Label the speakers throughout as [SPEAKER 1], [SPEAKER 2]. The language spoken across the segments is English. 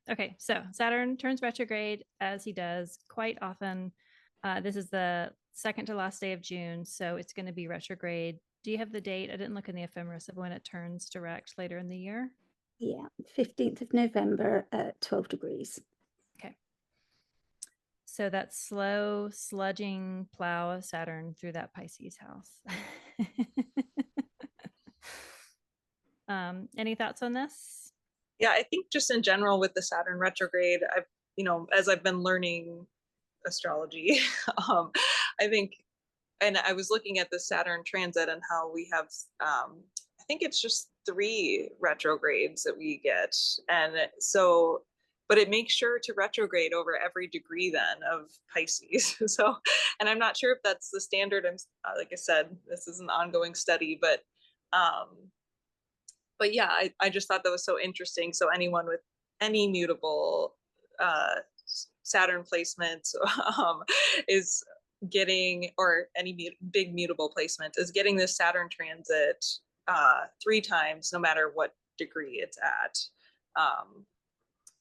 [SPEAKER 1] Okay, so Saturn turns retrograde as he does quite often. This is the second to last day of June, so it's going to be retrograde. Do you have the date? I didn't look in the ephemeris of when it turns direct later in the year.
[SPEAKER 2] Yeah, 15th of November at 12 degrees.
[SPEAKER 1] Okay. So that slow sludging plow of Saturn through that Pisces house. Any thoughts on this?
[SPEAKER 3] Yeah, I think just in general with the Saturn retrograde, I've, as I've been learning astrology, um, I think, and I was looking at the Saturn transit and how we have, I think it's just three retrogrades that we get. And so, but it makes sure to retrograde over every degree then of Pisces. So, and I'm not sure if that's the standard. I'm, like I said, this is an ongoing study, um, but yeah, I just thought that was so interesting. So anyone with any mutable Saturn placements is getting, or any big mutable placement is getting this Saturn transit three times, no matter what degree it's at.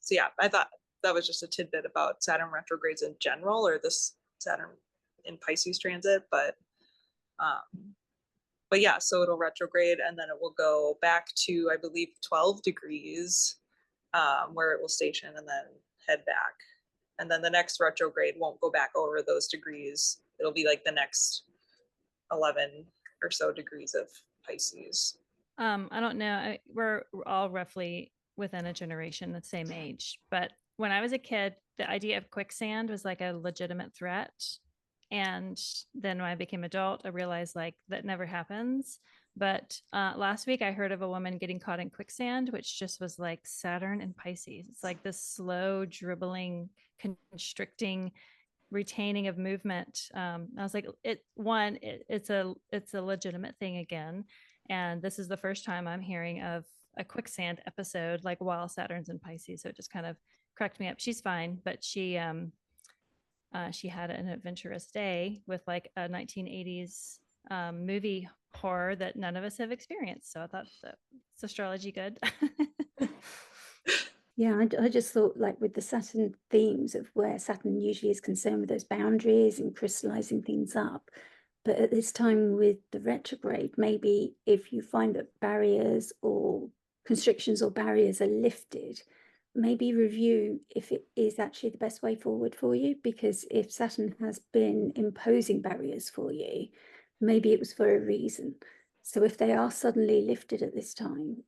[SPEAKER 3] So yeah, I thought that was just a tidbit about Saturn retrogrades in general, or this Saturn in Pisces transit, um, but yeah, so it'll retrograde and then it will go back to, I believe, 12 degrees, where it will station and then head back. And then the next retrograde won't go back over those degrees. It'll be like the next 11 or so degrees of Pisces.
[SPEAKER 1] I don't know. We're all roughly within a generation, the same age. But when I was a kid, the idea of quicksand was like a legitimate threat. And then when I became adult, I realized like that never happens. But last week I heard of a woman getting caught in quicksand, which just was like Saturn and Pisces. It's like this slow, dribbling, constricting, retaining of movement. I was like, it's a legitimate thing again, and this is the first time I'm hearing of a quicksand episode like while Saturn's in Pisces. So it just kind of cracked me up. She's fine, but she had an adventurous day with like a 1980s movie horror that none of us have experienced. So I thought that's astrology good.
[SPEAKER 2] Yeah, I just thought like with the Saturn themes of where Saturn usually is concerned with those boundaries and crystallizing things up. But at this time with the retrograde, maybe if you find that barriers or constrictions or barriers are lifted, maybe review if it is actually the best way forward for you. Because if Saturn has been imposing barriers for you, maybe it was for a reason. So if they are suddenly lifted at this time,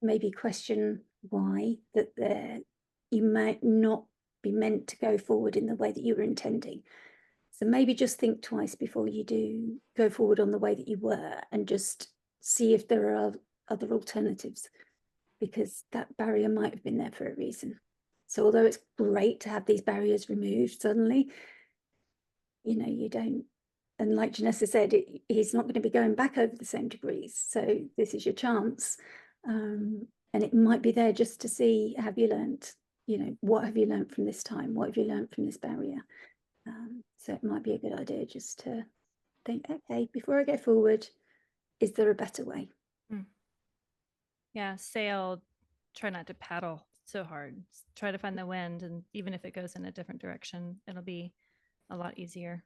[SPEAKER 2] maybe question why that you might not be meant to go forward in the way that you were intending. So maybe just think twice before you do go forward on the way that you were, and just see if there are other alternatives, because that barrier might have been there for a reason. So although it's great to have these barriers removed suddenly, you don't, and like Janessa said, he's not going to be going back over the same degrees. So this is your chance. And it might be there just to see, have you learned, what have you learned from this time? What have you learned from this barrier? So it might be a good idea just to think, okay, before I go forward, is there a better way?
[SPEAKER 1] Yeah, sail, try not to paddle so hard. Try to find the wind, and even if it goes in a different direction, it'll be a lot easier.